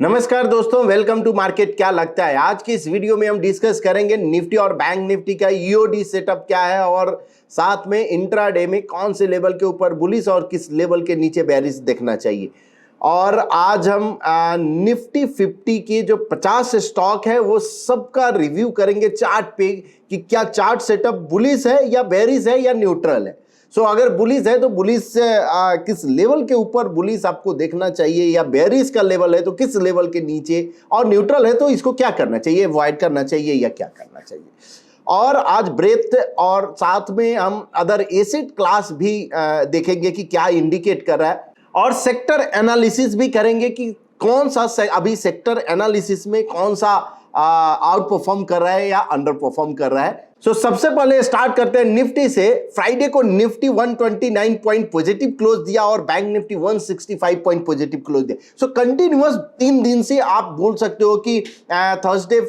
नमस्कार दोस्तों, welcome to market. क्या लगता है आज की इस वीडियो में हम डिस्कस करेंगे निफ्टी और बैंक निफ्टी का ईओडी सेटअप क्या है और साथ में इंट्राडे में कौन से लेवल के ऊपर बुलिश और किस लेवल के नीचे बेरिश देखना चाहिए। और आज हम निफ्टी 50 के जो 50 स्टॉक है वो सबका रिव्यू करेंगे चार्ट पे कि क्या चार्ट सेटअप बुलिश है या बेरिश है या न्यूट्रल है। अगर बुलिश है तो बुलिश किस लेवल के ऊपर बुलिश आपको देखना चाहिए, या बेरिश का लेवल है तो किस लेवल के नीचे, और न्यूट्रल है तो इसको क्या करना चाहिए, अवॉइड करना चाहिए या क्या करना चाहिए। और आज ब्रेथ और साथ में हम अदर एसेट क्लास भी देखेंगे कि क्या इंडिकेट कर रहा है, और सेक्टर एनालिसिस भी करेंगे कि कौन सा अभी सेक्टर एनालिसिस में कौन सा आउट परफॉर्म कर रहा है या अंडर परफॉर्म कर रहा है। सबसे पहले स्टार्ट करते हैं निफ्टी से। फ्राइडे को निफ्टी 129 पॉइंट पॉजिटिव क्लोज दिया और bank Nifty 165 point positive close दिया। कंटिन्यूअस 3 दिन से आप बोल सकते हो कि थर्सडे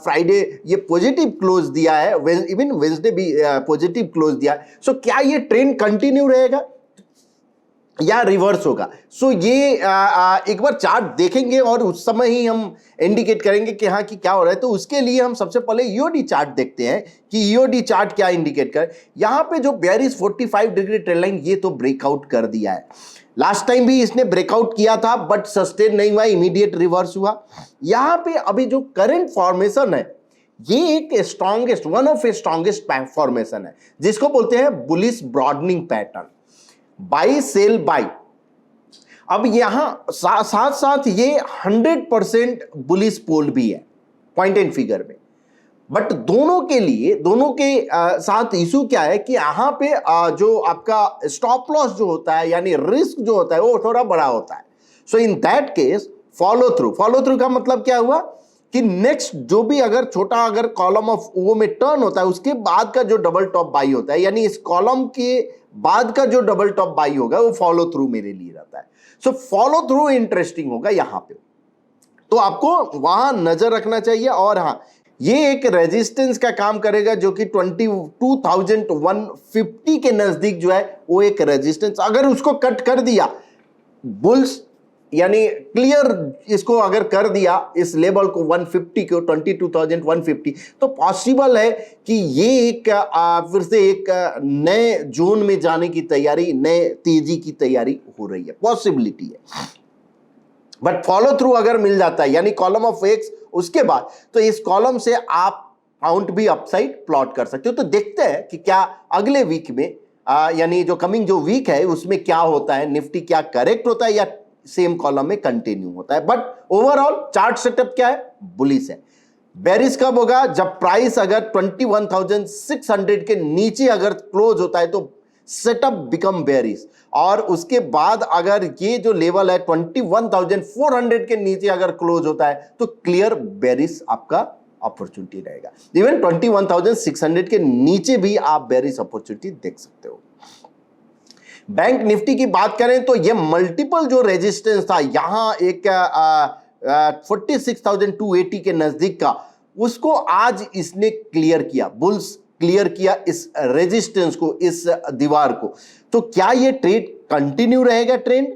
फ्राइडे ये पॉजिटिव क्लोज दिया है, इवन वेंसडे भी पॉजिटिव क्लोज दिया है। क्या ये ट्रेंड कंटिन्यू रहेगा या रिवर्स होगा? ये एक बार चार्ट देखेंगे और उस समय ही हम इंडिकेट करेंगे कि हाँ कि क्या हो रहा है। तो उसके लिए हम सबसे पहले ईओडी चार्ट देखते हैं कि ईओडी चार्ट क्या इंडिकेट कर। यहां पे जो बेरिश 45 डिग्री ट्रेंड लाइन ये तो ब्रेकआउट कर दिया है। लास्ट टाइम भी इसने ब्रेकआउट किया था बट सस्टेन नहीं हुआ, इमीडिएट रिवर्स हुआ। यहां पे अभी जो करंट फॉर्मेशन है ये एक strongest, one of a strongest formation है जिसको बोलते हैं bullish broadening pattern, buy sell buy. अब यहां साथ साथ ये 100% बुलिश पोल भी है पॉइंट एंड फिगर में। बट दोनों के साथ इशू क्या है कि यहां पे जो आपका स्टॉप लॉस जो होता है यानी रिस्क जो होता है वो थोड़ा बड़ा होता है। In that case follow through का मतलब क्या हुआ कि नेक्स्ट जो भी अगर छोटा अगर कॉलम ऑफ ओ में टर्न होता है उसके बाद का जो डबल टॉप बाई होता है, यानी इस कॉलम के बाद का जो डबल टॉप बाई होगा वो फॉलो थ्रू मेरे लिए रहता है। फॉलो थ्रू इंटरेस्टिंग होगा यहां पे, तो आपको वहां नजर रखना चाहिए। और हाँ, ये एक रेजिस्टेंस का काम करेगा जो कि 22,150 के नजदीक जो है वो एक रेजिस्टेंस, अगर उसको कट कर दिया बुल्स यानी क्लियर इसको अगर कर दिया इस लेवल को 150 को 22,150, तो पॉसिबल है कि ये एक फिर से एक नए जोन में जाने की तैयारी, नए तेजी की तैयारी हो रही है, पॉसिबिलिटी है। बट फॉलो थ्रू अगर मिल जाता है यानी कॉलम ऑफ एक्स उसके बाद, तो इस कॉलम से आप काउंट भी अपसाइड प्लॉट कर सकते हो। तो देखते हैं कि क्या अगले वीक में यानी जो कमिंग जो वीक है उसमें क्या होता है, निफ्टी क्या करेक्ट होता है या सेम कॉलम में कंटिन्यू होता है। बट ओवरऑल चार्ट सेटअप क्या है, बुलिश है। बेरिश कब होगा? जब प्राइस अगर 21,600 के नीचे अगर क्लोज होता है तो सेटअप बिकम बेरिश, और उसके बाद अगर ये जो लेवल है 21,400 के नीचे अगर क्लोज होता है तो क्लियर बेरिश आपका अपॉर्चुनिटी रहेगा। इवन 21,600 के नीचे भी आप बेरिश अपॉर्चुनिटी देख सकते हो। बैंक निफ्टी की बात करें तो ये मल्टीपल जो रेजिस्टेंस था यहां एक 46,280 के नजदीक का, उसको आज इसने क्लियर किया, बुल्स क्लियर किया इस रेजिस्टेंस को, इस दीवार को। तो क्या ये ट्रेड कंटिन्यू रहेगा ट्रेंड?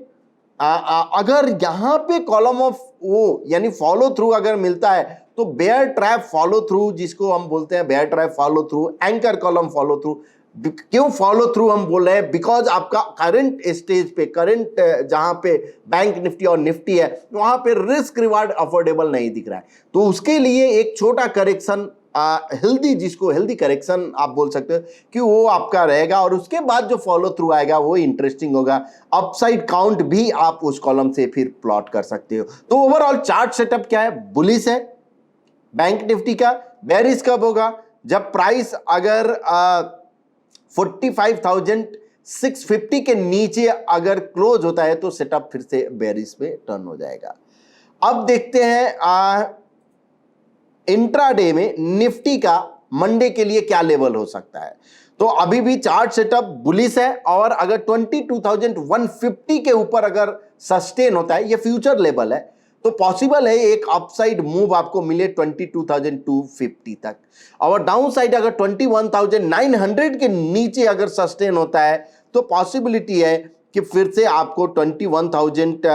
अगर यहां पे कॉलम ऑफ वो यानी फॉलो थ्रू अगर मिलता है तो बेयर ट्रैप फॉलो थ्रू, जिसको हम बोलते हैं bear trap follow through, anchor column follow through. क्यों फॉलो थ्रू हम बोल रहे हैं? बिकॉज आपका करंट स्टेज पे, करंट जहां पे बैंक निफ्टी और निफ्टी है वहां पे रिस्क रिवार्ड अफोर्डेबल नहीं दिख रहा है, तो उसके लिए एक छोटा करेक्शन, हेल्दी, जिसको हेल्दी करेक्शन आप बोल सकते हो कि वो आपका रहेगा, और उसके बाद जो फॉलो थ्रू आएगा वो इंटरेस्टिंग होगा। अपसाइड काउंट भी आप उस कॉलम से फिर प्लॉट कर सकते हो। तो ओवरऑल चार्ट सेटअप क्या है, बुलिश है बैंक निफ्टी का। बेरिश कब होगा? जब प्राइस अगर 45,650 के नीचे अगर क्लोज होता है तो सेटअप फिर से बेरिश में टर्न हो जाएगा। अब देखते हैं इंट्राडे में निफ्टी का मंडे के लिए क्या लेवल हो सकता है। तो अभी भी चार्ट सेटअप बुलिश है, और अगर 22,150 के ऊपर अगर सस्टेन होता है, ये फ्यूचर लेवल है, तो पॉसिबल है एक अपसाइड मूव आपको मिले 22,250 तक, और डाउन साइड अगर 21,900 के नीचे अगर सस्टेन होता है तो पॉसिबिलिटी है कि फिर से आपको 21,000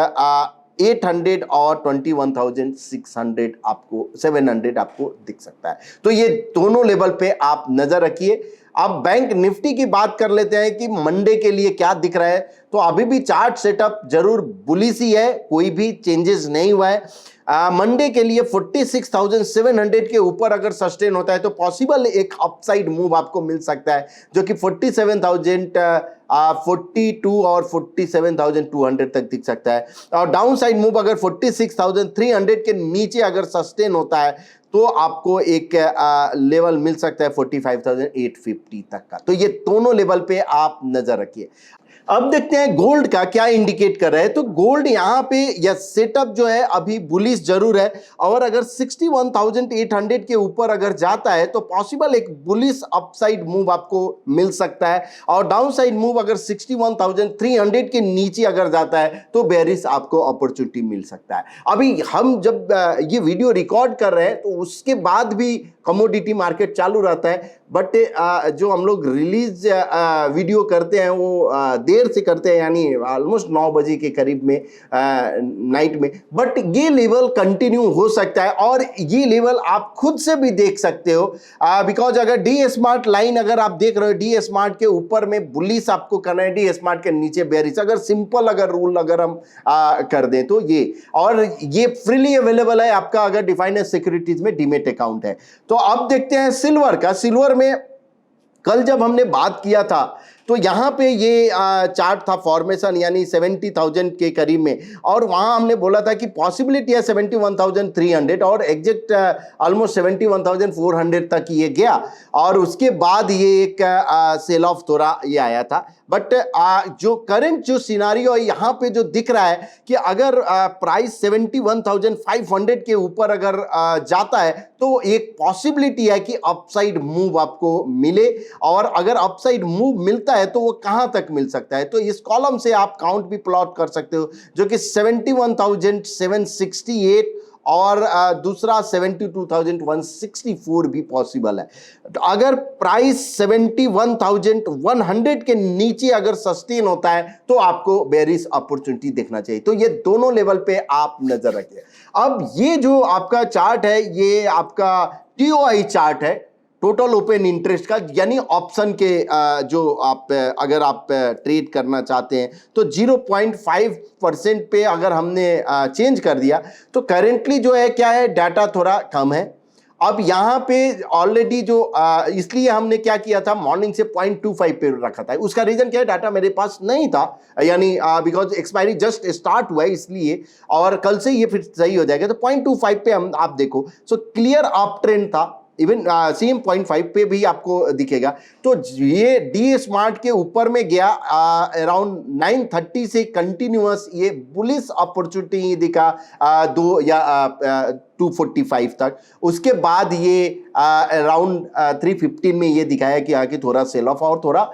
21,800 और 21,600 आपको 700 आपको दिख सकता है। तो ये दोनों लेवल पे आप नजर रखिए। अब बैंक निफ्टी की बात कर लेते हैं कि मंडे के लिए क्या दिख रहा है। तो अभी भी चार्ट सेटअप जरूर बुलिश ही है, कोई भी चेंजेस नहीं हुआ है। मंडे के लिए 46,700 के ऊपर अगर सस्टेन होता है तो पॉसिबल एक अपसाइड मूव आपको मिल सकता है, जो कि 47,042 और 47,200 तक दिख सकता है। और डाउन साइड मूव अगर 46,300 के नीचे अगर सस्टेन होता है तो आपको एक लेवल मिल सकता है 45,850 तक का। तो ये दोनों लेवल पे आप नजर रखिए। अब देखते हैं गोल्ड का क्या इंडिकेट कर रहा है। तो गोल्ड यहां पे या सेटअप जो है अभी बुलिश जरूर है, और अगर 61,800 के ऊपर अगर जाता है तो पॉसिबल एक बुलिश अपसाइड मूव आपको मिल सकता है, और डाउन साइड मूव अगर 61,300 के नीचे अगर जाता है तो बेरिश आपको अपॉर्चुनिटी मिल सकता है। अभी हम जब ये वीडियो रिकॉर्ड कर रहे हैं तो उसके बाद भी कमोडिटी मार्केट चालू रहता है, बट जो हम लोग रिलीज वीडियो करते हैं वो देर से करते हैं, यानी ऑलमोस्ट 9 बजे के करीब में नाइट में। बट ये लेवल कंटिन्यू हो सकता है, और ये लेवल आप खुद से भी देख सकते हो, बिकॉज अगर डी स्मार्ट लाइन अगर आप देख रहे हो, डी स्मार्ट के ऊपर में बुलिश आपको करना है, डी स्मार्ट के नीचे बेरिश। अगर सिंपल अगर रूल अगर हम कर दें तो ये, और ये फ्रीली अवेलेबल है आपका अगर डिफाइंड सिक्योरिटीज में डीमेट अकाउंट है। तो अब देखते हैं सिल्वर का। सिल्वर में कल जब हमने बात किया था तो यहां पे ये चार्ट था फॉर्मेशन, यानी 70,000 के करीब में, और वहां हमने बोला था कि पॉसिबिलिटी है 71,300 और एग्जैक्ट ऑलमोस्ट 71,400 तक ये गया, और उसके बाद ये एक सेल ऑफ थोड़ा ये आया था। बट जो करंट जो सिनारियो है यहाँ पे जो दिख रहा है कि अगर प्राइस 71,500 के ऊपर अगर जाता है तो एक पॉसिबिलिटी है कि अपसाइड मूव आपको मिले, और अगर अपसाइड मूव मिलता है तो वो कहां तक मिल सकता है। तो इस कॉलम से आप काउंट भी प्लॉट कर सकते हो, जो कि 71,768 और दूसरा 72,164 भी पॉसिबल है। तो अगर प्राइस 71,100 के नीचे अगर सस्टेन होता है तो आपको बेरिश अपॉर्चुनिटी देखना चाहिए। तो ये दोनों लेवल पे आप नजर रखिए। अब ये जो आपका चार्ट है ये आपका टीओआई चार्ट है, टोटल ओपन इंटरेस्ट का, यानी ऑप्शन के जो आप अगर आप ट्रेड करना चाहते हैं तो 0.5% पे अगर हमने चेंज कर दिया तो करेंटली जो है क्या है, डाटा थोड़ा कम है। अब यहाँ पे ऑलरेडी जो इसलिए हमने क्या किया था, मॉर्निंग से 0.25 पे रखा था। उसका रीजन क्या है, डाटा मेरे पास नहीं था, यानी बिकॉज एक्सपायरी जस्ट स्टार्ट हुआ है इसलिए, और कल से ये फिर सही हो जाएगा। तो 0.25 पे हम आप देखो, सो क्लियर अप ट्रेंड था, इवन सेम 0.5 पे भी आपको दिखेगा। तो ये डी स्मार्ट के ऊपर में गया अराउंड 930 से कंटिन्यूअस ये बुलिश अपॉर्चुनिटी दिखा 245 तक। उसके बाद ये अराउंड 315 में ये दिखाया कि आगे थोड़ा सेल ऑफ और थोड़ा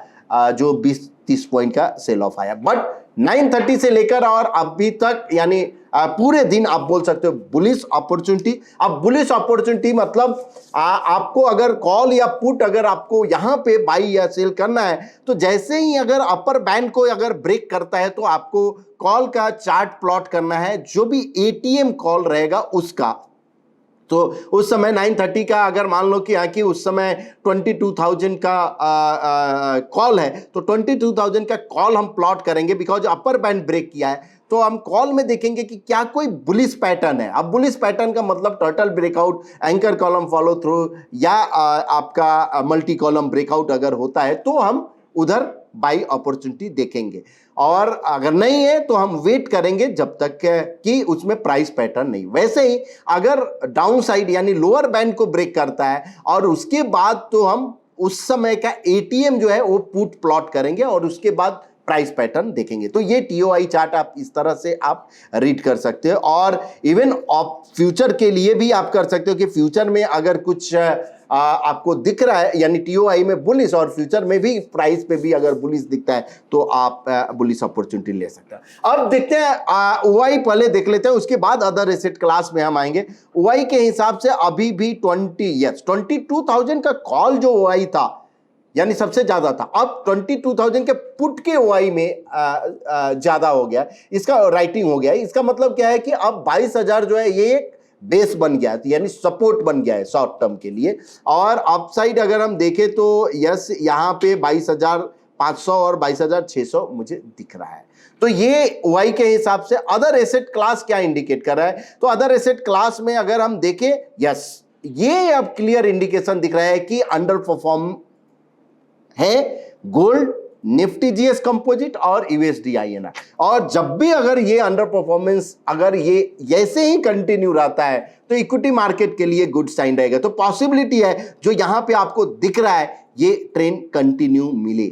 जो 20-30 पॉइंट का सेल ऑफ आया, बट 930 से लेकर और अभी तक यानी पूरे दिन आप बोल सकते हो बुलिश अपॉर्चुनिटी। अब बुलिश अपॉर्चुनिटी मतलब आपको अगर कॉल या पुट अगर आपको यहां पे बाई या सेल करना है तो जैसे ही अगर अपर बैंड को अगर ब्रेक करता है तो आपको कॉल का चार्ट प्लॉट करना है, जो भी एटीएम कॉल रहेगा उसका। तो उस समय 930 का अगर मान लो कि यहाँ की उस समय 22,000 का कॉल है तो 22,000 का कॉल हम प्लॉट करेंगे, बिकॉज अपर बैंड ब्रेक किया है। तो हम कॉल में देखेंगे कि क्या कोई बुलिश पैटर्न है। अब बुलिश पैटर्न का मतलब turtle breakout, anchor column follow through, या आपका मल्टी कॉलम ब्रेकआउट अगर होता है तो हम उधर बाई अपॉर्चुनिटी देखेंगे, और अगर नहीं है तो हम वेट करेंगे जब तक कि उसमें प्राइस पैटर्न नहीं। वैसे ही अगर डाउन साइड यानी लोअर बैंड को ब्रेक करता है और उसके बाद तो हम उस समय का एटीएम जो है वो पुट प्लॉट करेंगे और उसके बाद प्राइस पैटर्न देखेंगे। तो ये टीओआई चार्ट आप इस तरह से आप रीड कर सकते हो, और इवन फ्यूचर के लिए भी आप कर सकते हो कि फ्यूचर में अगर कुछ आपको दिख रहा है यानी टीओआई में बुलिश और फ्यूचर में भी प्राइस पे भी अगर बुलिश दिखता है तो आप बुलिश अपॉर्चुनिटी ले सकते हैं। अब देखते हैं ओआई पहले देख लेते हैं, उसके बाद अदर एसेट क्लास में हम आएंगे। ओआई के हिसाब से अभी भी 22,000 का कॉल जो ओआई था, यानी सबसे ज्यादा था, अब 22,000 के पुट के ओआई में ज्यादा हो गया, इसका राइटिंग हो गया। इसका मतलब क्या है कि अब 22,000 जो है ये एक बेस बन गया है, यानी सपोर्ट बन गया है शॉर्ट टर्म के लिए। और अपसाइड अगर हम देखें तो यस यहां पे 22,500 और 22,600 मुझे दिख रहा है। तो ये वाई के हिसाब से अदर एसेट क्लास क्या इंडिकेट कर रहा है, तो अदर एसेट क्लास में अगर हम देखें, यस ये अब क्लियर इंडिकेशन दिख रहा है कि अंडर परफॉर्म है गोल्ड, निफ्टी जीएस कंपोजिट और यूएसडी आईएनआर। और जब भी अगर ये अंडर परफॉर्मेंस अगर ये ऐसे ही कंटिन्यू रहता है तो इक्विटी मार्केट के लिए गुड साइन रहेगा। तो पॉसिबिलिटी है जो यहां पे आपको दिख रहा है ये ट्रेंड कंटिन्यू मिले।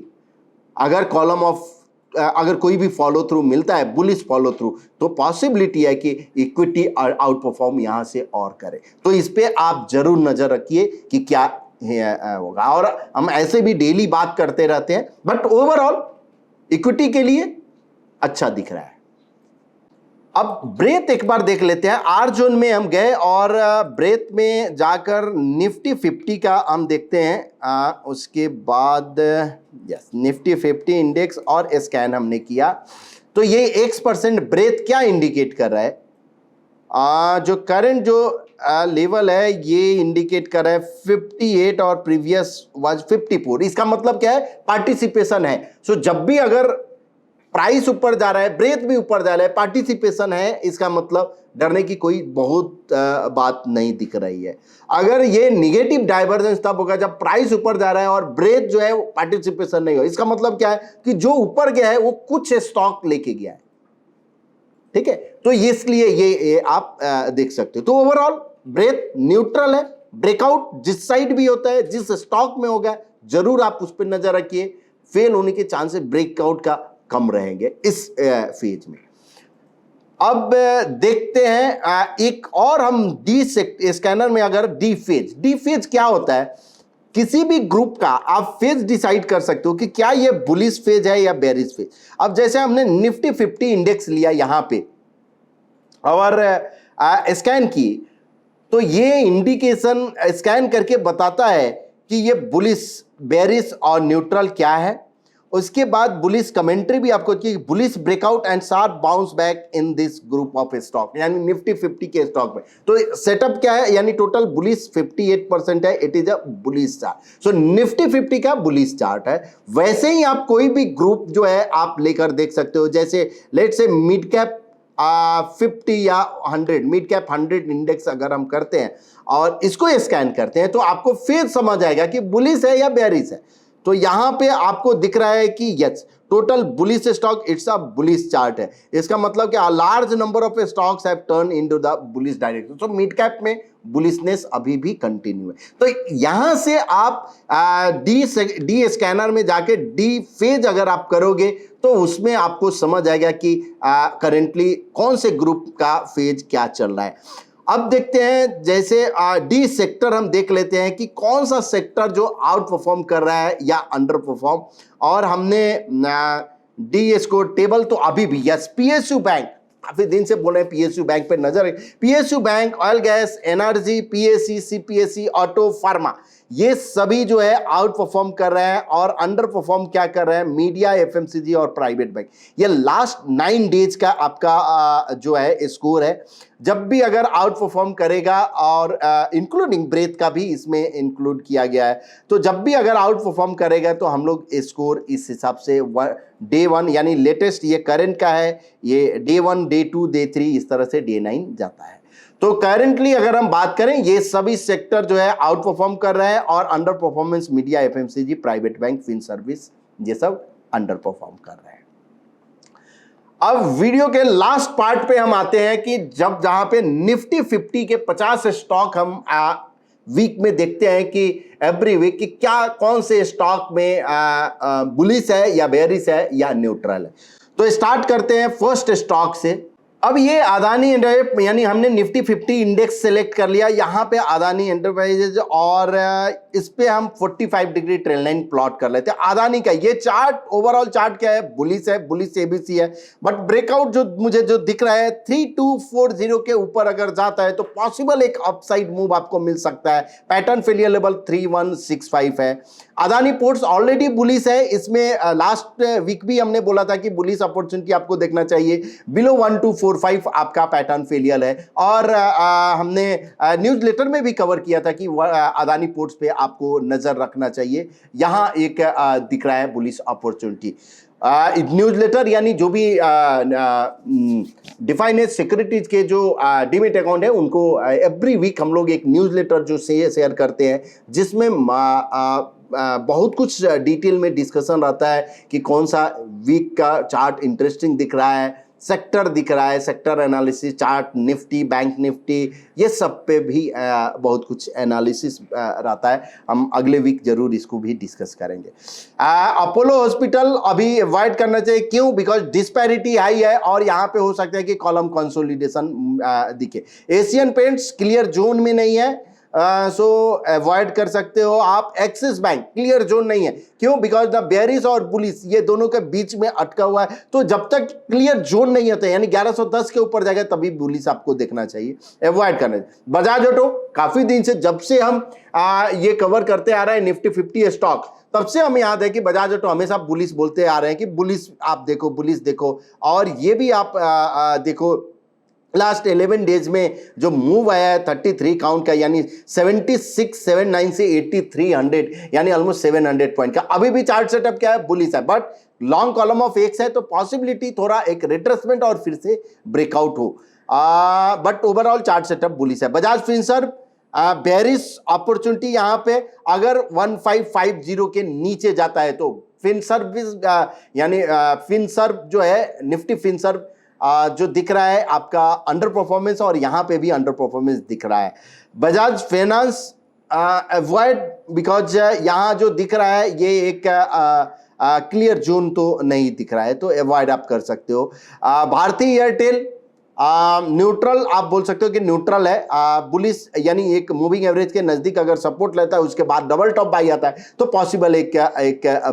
अगर कॉलम ऑफ अगर कोई भी फॉलो थ्रू मिलता है, बुलिश फॉलो थ्रू, तो पॉसिबिलिटी है कि इक्विटी आउट परफॉर्म यहां से और करे। तो इस पे आप जरूर नजर रखिए कि क्या होगा। और हम ऐसे भी डेली बात करते रहते हैं, बट ओवरऑल इक्विटी के लिए अच्छा दिख रहा है। अब ब्रेथ एक बार देख लेते हैं। आर जोन में हम गए और ब्रेथ में जाकर निफ्टी 50 का हम देखते हैं। उसके बाद यस निफ्टी 50 इंडेक्स और स्कैन हमने किया, तो ये X% ब्रेथ क्या इंडिकेट कर रहा है, जो करंट जो लेवल है ये इंडिकेट कर रहा है 58 और प्रीवियस वाज 54। इसका मतलब क्या है, पार्टिसिपेशन है। सो जब भी अगर प्राइस ऊपर जा रहा है, ब्रेथ भी ऊपर जा रहा है, पार्टिसिपेशन है, इसका मतलब डरने की कोई बहुत बात नहीं दिख रही है। अगर ये निगेटिव डाइवर्जेंस तब होगा जब प्राइस ऊपर जा रहा है और ब्रेथ जो है वो पार्टिसिपेशन नहीं हो। इसका मतलब क्या है कि जो ऊपर गया है वो कुछ स्टॉक लेके गया है, ठीक है। तो इसलिए ये आप देख सकते हो। तो ओवरऑल ब्रेथ न्यूट्रल है। ब्रेकआउट जिस साइड भी होता है, जिस स्टॉक में होगा, जरूर आप उस पर नजर रखिए। फेल होने के चांसेस ब्रेकआउट का कम रहेंगे इस फेज में। अब देखते हैं एक और हम डी स्कैनर में अगर डी फेज क्या होता है, किसी भी ग्रुप का आप फेज डिसाइड कर सकते हो कि क्या ये बुलिश फेज है या बेरिश फेज। अब जैसे हमने निफ्टी 50 इंडेक्स लिया यहां पे और स्कैन की, तो ये इंडिकेशन स्कैन करके बताता है कि ये बुलिश, बेरिश और न्यूट्रल क्या है। उसके बाद बुलिश कमेंट्री भी आपको कि bullish breakout and sharp bounce back in this group of stock, यानी निफ्टी 50 के स्टॉक में। तो सेटअप क्या है, यानी टोटल बुलिश 58% है, it is a bullish chart. So Nifty 50 का बुलिश चार्ट है। वैसे ही आप कोई भी ग्रुप जो है आप लेकर देख सकते हो, जैसे लेट से मिड कैप 50 या 100, मिड कैप 100 इंडेक्स अगर हम करते हैं और इसको स्कैन करते हैं तो आपको फेज समझ आएगा कि बुलिश है या बेरिश है। तो यहां पे आपको दिख रहा है कि yes total bullish stock, it's a bullish chart है। इसका मतलब कि large number of stocks have turn into the bullish direction. तो मिड कैप में बुलिशनेस अभी भी कंटिन्यू है। तो यहां से आप डी स्कैनर में जाके डी फेज अगर आप करोगे तो उसमें आपको समझ आएगा कि करेंटली कौन से ग्रुप का फेज क्या चल रहा है। अब देखते हैं जैसे डी सेक्टर हम देख लेते हैं कि कौन सा सेक्टर जो आउट परफॉर्म कर रहा है या अंडर परफॉर्म। और हमने डी स्कोर टेबल तो अभी भी यस पीएसयू बैंक, काफी दिन से बोल रहे हैं पीएसयू बैंक पे नजर है। PSU bank, oil gas, energy, PSC, CPSC, auto, pharma, ये सभी जो है आउट परफॉर्म कर रहे हैं। और अंडर परफॉर्म क्या कर रहे हैं, मीडिया, एफएमसीजी और प्राइवेट बैंक। ये लास्ट 9 डेज का आपका जो है स्कोर है। जब भी अगर आउट परफॉर्म करेगा, और इंक्लूडिंग ब्रेथ का भी इसमें इंक्लूड किया गया है, तो जब भी अगर आउट परफॉर्म करेगा तो हम लोग स्कोर इस हिसाब से डे 1 यानी लेटेस्ट ये करंट का है, ये डे 1, डे 2, डे 3 इस तरह से डे 9 जाता है। तो करेंटली अगर हम बात करें, ये सभी सेक्टर जो है आउट परफॉर्म कर रहे हैं और under performance media, FMCG, private bank, fin service, ये सब अंडर परफॉर्म कर रहे हैं। अब वीडियो के लास्ट पार्ट पे हम आते हैं कि जब जहां पे निफ्टी 50 के 50 स्टॉक हम वीक में देखते हैं कि एवरी वीक कि क्या कौन से स्टॉक में बुलिश है या बेरिश है या न्यूट्रल है। तो स्टार्ट करते हैं फर्स्ट स्टॉक से। अब ये अदानी यानी हमने निफ्टी 50 इंडेक्स सेलेक्ट कर लिया, यहां पे अदानी एंटरप्राइजेज, और इस पे हम 45 डिग्री ट्रेल लाइन प्लॉट कर लेते हैं अदानी का। ये चार्ट ओवरऑल चार्ट क्या है, बुलिश है, बुलिश एबीसी है, बट ब्रेकआउट जो मुझे जो दिख रहा है 3240 के ऊपर अगर जाता है तो पॉसिबल एक अपसाइड मूव आपको मिल सकता है। पैटर्न फेलियर लेवल 3165 है। अदानी पोर्ट्स ऑलरेडी बुलिश है, इसमें लास्ट वीक भी हमने बोला था कि बुलिश अपॉर्चुनिटी आपको देखना चाहिए। बिलो 1245 आपका पैटर्न फेलियर है, और हमने न्यूज लेटर में भी कवर किया था कि अदानी पोर्ट्स पे आपको नजर रखना चाहिए। यहां एक दिख रहा है बुलिश अपॉर्चुनिटी। न्यूज लेटर यानी जो भी डिफाइनेड सिक्योरिटीज के जो डीमेट अकाउंट है उनको एवरी वीक हम लोग एक न्यूज लेटर जो शेयर करते हैं, जिसमें बहुत कुछ डिटेल में डिस्कशन रहता है कि कौन सा वीक का चार्ट इंटरेस्टिंग दिख रहा है, सेक्टर दिख रहा है, sector analysis chart, Nifty, bank Nifty, ये सब पे भी बहुत कुछ एनालिसिस रहता है। हम अगले वीक जरूर इसको भी डिस्कस करेंगे। अपोलो हॉस्पिटल अभी अवॉइड करना चाहिए, क्यों? बिकॉज डिस्पैरिटी हाई है और यहाँ पे हो सकता है कि कॉलम कंसोलिडेशन दिखे। एशियन पेंट्स क्लियर जोन में नहीं है, सो अवॉइड कर सकते हो आप। एक्सिस बैंक क्लियर जोन नहीं है, क्यों? बिकॉज द बेयरिश और बुलिश ये दोनों के बीच में अटका हुआ है, तो जब तक क्लियर जोन नहीं होता यानी 1110 के ऊपर जाएगा तभी बुलिश आपको देखना चाहिए, अवॉइड करना चाहिए। बजाज ऑटो काफी दिन से, जब से हम ये कवर करते आ रहे हैं निफ्टी 50 स्टॉक, तब से हमें याद है कि बजाज ऑटो हमेशा बुलिश बोलते आ रहे हैं कि बुलिश आप देखो, बुलिश देखो। और ये भी आप देखो लास्ट 11 डेज में जो मूव आया है 33 काउंट का, यानी 7679 से 8300 यानी ऑलमोस्ट 700 पॉइंट का। अभी भी चार्ट सेटअप क्या है, बुलिश है, but long column of x है, तो पॉसिबिलिटी थोड़ा एक रिट्रेसमेंट और फिर से ब्रेकआउट हो, but overall chart setup bullish है। बजाज फिनसर्व बेरिश अपॉर्चुनिटी यहां पे अगर 1550 के नीचे जाता है तो फिनसर्व यानी फिनसर्व जो है निफ्टी फिनसर्व जो दिख रहा है आपका अंडर परफॉर्मेंस, और यहां पे भी अंडर परफॉर्मेंस दिख रहा है। बजाज फाइनेंस अवॉइड, बिकॉज यहां जो दिख रहा है ये एक क्लियर जोन तो नहीं दिख रहा है, तो अवॉइड आप कर सकते हो। भारतीय एयरटेल न्यूट्रल आप बोल सकते हो कि न्यूट्रल है, बुलिश यानी एक मूविंग एवरेज के नजदीक अगर सपोर्ट लेता है उसके बाद डबल टॉप बाई आता है तो पॉसिबल एक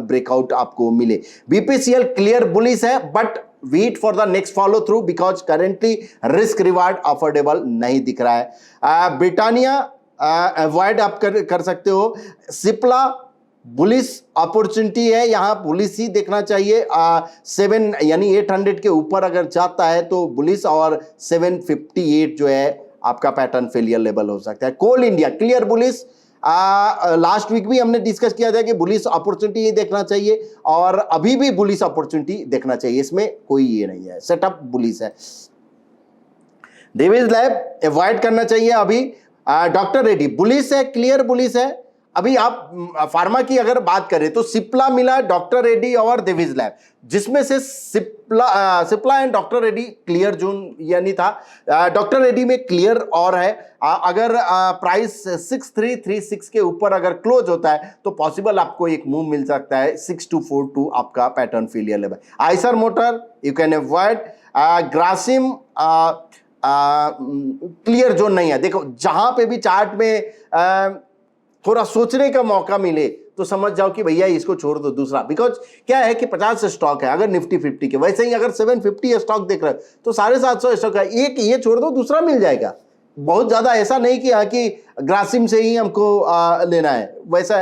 ब्रेकआउट आपको मिले। बीपीसीएल क्लियर बुलिश है, but wait for the next follow through, because currently risk reward affordable नहीं दिख रहा है। ब्रिटानिया अवॉइड आप कर सकते हो। सिप्ला बुलिश अपॉर्चुनिटी है, यहां बुलिश ही देखना चाहिए। 7 यानी 800 के ऊपर अगर जाता है तो बुलिश, और 758 जो है आपका पैटर्न फेलियर लेवल हो सकता है। Coal India clear bullish, last week भी हमने डिस्कस किया था कि बुलिश अपॉर्चुनिटी ही देखना चाहिए, और अभी भी बुलिश अपॉर्चुनिटी देखना चाहिए, इसमें कोई ये नहीं है, सेटअप बुलिश है। डेविस लैब अवॉइड करना चाहिए अभी। डॉक्टर रेड्डी बुलिश है, क्लियर बुलिश है। अभी आप फार्मा की अगर बात करें तो सिप्ला मिला, डॉक्टर रेड्डी और डेविस लैब, जिसमें से Cipla and doctor Reddy clear zone यानी था। डॉक्टर रेड्डी में क्लियर और है, अगर प्राइस 6336 के ऊपर अगर क्लोज होता है तो पॉसिबल आपको एक मूव मिल सकता है 6242 आपका pattern failure level. Eicher motor you can avoid. Grasim clear zone नहीं है। देखो जहां पे भी चार्ट में थोड़ा सोचने का मौका मिले तो समझ जाओ कि भैया इसको छोड़ दो दूसरा, बिकॉज क्या है कि 50 स्टॉक है अगर निफ्टी 50 के, वैसे ही अगर 750 स्टॉक देख रहे हो तो 750 स्टॉक है, एक ये छोड़ दो दूसरा मिल जाएगा। बहुत ज्यादा ऐसा नहीं कि हाँ कि ग्रासिम से ही हमको लेना है, वैसा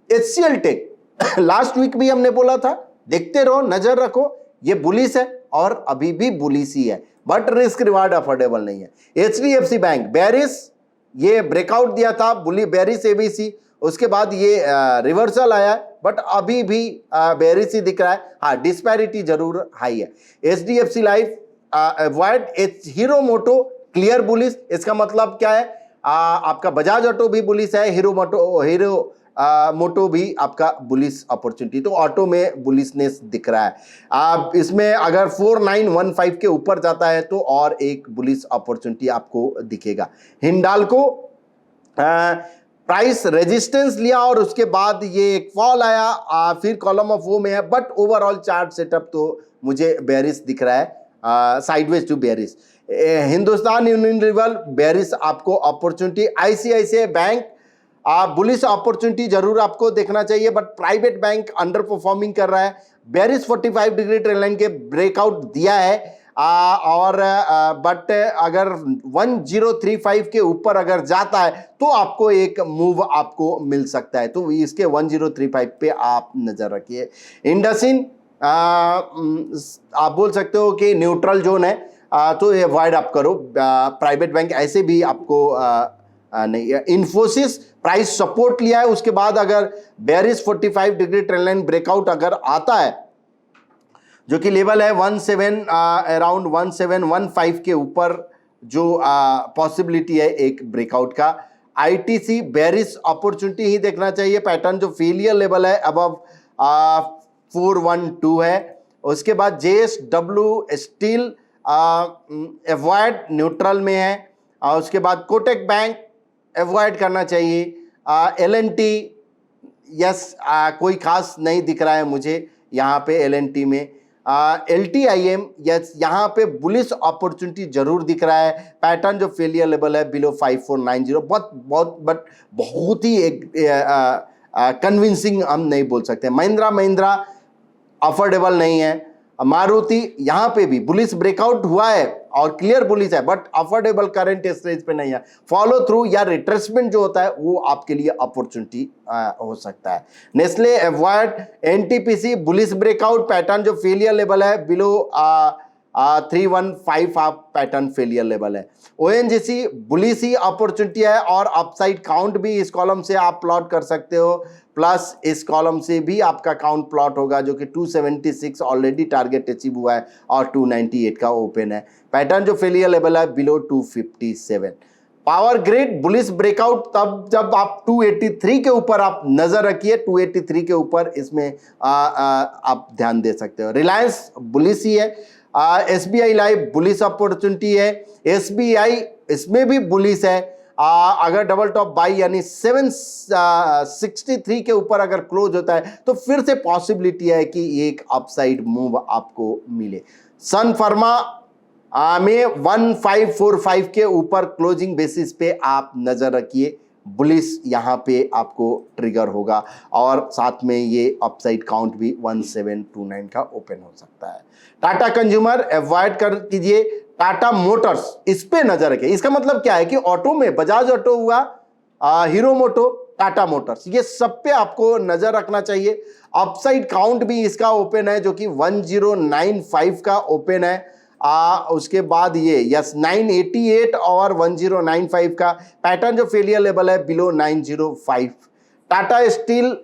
एचसीएल टेक लास्ट वीक भी हमने बोला था, देखते रहो, नजर रखो, ये बुलिश है और अभी भी बुलिश ही है, बट रिस्क रिवार्ड अफोर्डेबल नहीं है। एचडीएफसी बैंक बेरिश, ये ब्रेकआउट दिया था बेरिश एबीसी, उसके बाद ये रिवर्सल आया, बट अभी भी बेरिश ही दिख रहा है। हाँ डिस्पैरिटी जरूर हाई है। HDFC life avoid. हीरो मोटो क्लियर बुलिश, इसका मतलब क्या है, आपका बजाज ऑटो भी बुलिश है, हीरो मोटो भी आपका बुलिश अपॉर्चुनिटी, तो ऑटो में बुलिशनेस दिख रहा है। आप इसमें अगर 4915 के ऊपर जाता है तो और एक बुलिश अपॉर्चुनिटी आपको दिखेगा। हिंडाल्को प्राइस रेजिस्टेंस लिया और उसके बाद ये एक फॉल आया, फिर कॉलम ऑफ वो में है, बट ओवरऑल चार्ट सेटअप तो मुझे बेरिश दिख रहा है। Sideways to bearish. Hindustan Unilever bearish आपको opportunity. ICICI bank bullish opportunity जरूर आपको देखना चाहिए, but private bank under performing कर रहा है। बेरिश 45 डिग्री ट्रेंड लाइन के ब्रेकआउट दिया है बट अगर 1035 के ऊपर अगर जाता है तो आपको एक मूव आपको मिल सकता है, तो इसके 1035 पे आप नजर रखिए। इंडसिन आप बोल सकते हो कि न्यूट्रल जोन है, तो ये अवॉइड आप करो। प्राइवेट बैंक ऐसे भी आपको नहीं। इन्फोसिस प्राइस सपोर्ट लिया है, उसके बाद अगर bearish 45 degree trend line breakout अगर आता है जो कि लेवल है 17 अराउंड 1715 के ऊपर जो पॉसिबिलिटी है एक ब्रेकआउट का। आईटीसी बेरिश अपॉर्चुनिटी ही देखना चाहिए। पैटर्न जो फेलियर लेवल है अबव 412 है। उसके बाद जेएसडब्ल्यू स्टील अवॉइड न्यूट्रल में है। उसके बाद कोटक बैंक अवॉइड करना चाहिए। एलएनटी यस कोई खास नहीं दिख रहा है मुझे यहाँ पे एलएनटी में। LTIM यस यहाँ पे बुलिश अपॉर्चुनिटी जरूर दिख रहा है। पैटर्न जो फेलियर लेवल है बिलो 5490, बहुत ही एक कन्विंसिंग हम नहीं बोल सकते। महिंद्रा अफोर्डेबल नहीं है। मारुति यहाँ पे भी बुलिश ब्रेकआउट हुआ है और क्लियर बुलिश है, बट अफोर्डेबल करंट स्टेज पे नहीं है। फॉलो थ्रू या रिट्रेसमेंट जो होता है वो आपके लिए अपॉर्चुनिटी हो सकता है। Nestle avoid. NTPC bullish breakout, pattern जो फेलियर लेवल है बिलो 315 आप पैटर्न फेलियर लेवल है। ओएनजीसी बुलिश ही अपॉर्चुनिटी है और अपसाइड काउंट भी इस कॉलम से आप प्लॉट कर सकते हो, प्लस इस कॉलम से भी आपका काउंट प्लॉट होगा जो कि 276 ऑलरेडी टारगेट अचीव हुआ है और 298 का ओपन है। पैटर्न जो फेलियर लेवल है below 257। Power grid bullish breakout तब जब आप 283 के ऊपर आप नजर रखिए, 283 के ऊपर इसमें आप ध्यान दे सकते हो। रिलायंस बुलिश ही है। SBI लाइफ बुलिश अपॉर्चुनिटी है। SBI इसमें भी बुलिश है। अगर डबल टॉप बाई यानी 763 के ऊपर अगर क्लोज होता है तो फिर से पॉसिबिलिटी है कि एक अपसाइड मूव आपको मिले। सन फार्मा में 1545 के ऊपर क्लोजिंग बेसिस पे आप नजर रखिए, बुलिश यहाँ पे आपको ट्रिगर होगा और साथ में ये अपसाइड काउंट भी 1729 का ओपन हो सकता है। टाटा कंज्यूमर अवॉइड कर कीजिए। टाटा मोटर्स इस पे नजर रखिए। इसका मतलब क्या है कि ऑटो में बजाज ऑटो हुआ, हीरो मोटो, टाटा मोटर्स, ये सब पे आपको नजर रखना चाहिए। अपसाइड काउंट भी इसका ओपन है जो कि 1095 का ओपन है। उसके बाद ये यस 988 और 1095 का। पैटर्न जो फेलियर लेवल है below 905। Tata steel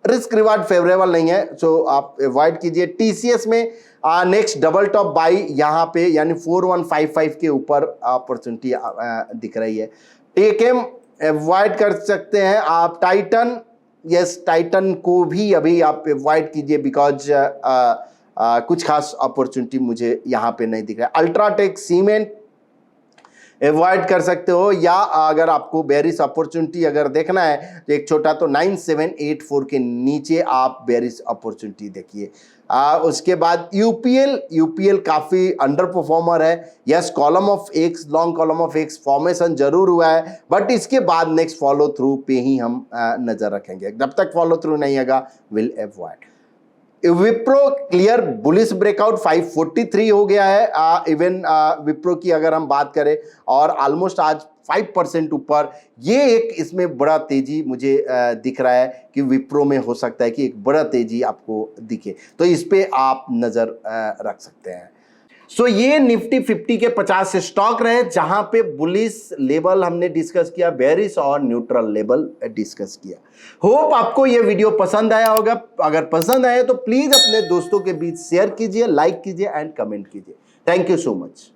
risk reward favourable नहीं है, सो आप अवॉइड कीजिए। टीसीएस में नेक्स्ट डबल टॉप बाई यहाँ पे यानी 4155 के ऊपर अपॉर्चुनिटी दिख रही है। टेकेम अवॉइड कर सकते हैं आप। टाइटन यस टाइटन को भी अभी आप अवॉइड कीजिए बिकॉज कुछ खास अपॉर्चुनिटी मुझे यहाँ पे नहीं दिख रहा है। अल्ट्राटेक सीमेंट अवॉइड कर सकते हो, या अगर आपको बेरिश अपॉर्चुनिटी अगर देखना है तो एक छोटा तो 9784 के नीचे आप बेरिश अपॉर्चुनिटी देखिए। उसके बाद यूपीएल काफी अंडर परफॉर्मर है। Yes column of x, long column of x formation जरूर हुआ है, बट इसके बाद नेक्स्ट फॉलो थ्रू पे ही हम नजर रखेंगे। जब तक फॉलो थ्रू नहीं होगा will avoid. Wipro clear bullish breakout 543 हो गया है। इवन विप्रो की अगर हम बात करें और ऑलमोस्ट आज 5% ऊपर, ये एक इसमें बड़ा तेजी मुझे दिख रहा है कि विप्रो में हो सकता है कि एक बड़ा तेजी आपको दिखे, तो इस पे आप नजर रख सकते हैं। सो ये निफ्टी 50 के 50 स्टॉक रहे जहां पे बुलिश लेवल हमने डिस्कस किया, बेरिश और न्यूट्रल लेवल डिस्कस किया। होप आपको ये वीडियो पसंद आया होगा। अगर पसंद आया तो प्लीज अपने दोस्तों के बीच शेयर कीजिए, लाइक कीजिए एंड कमेंट कीजिए। Thank you so much.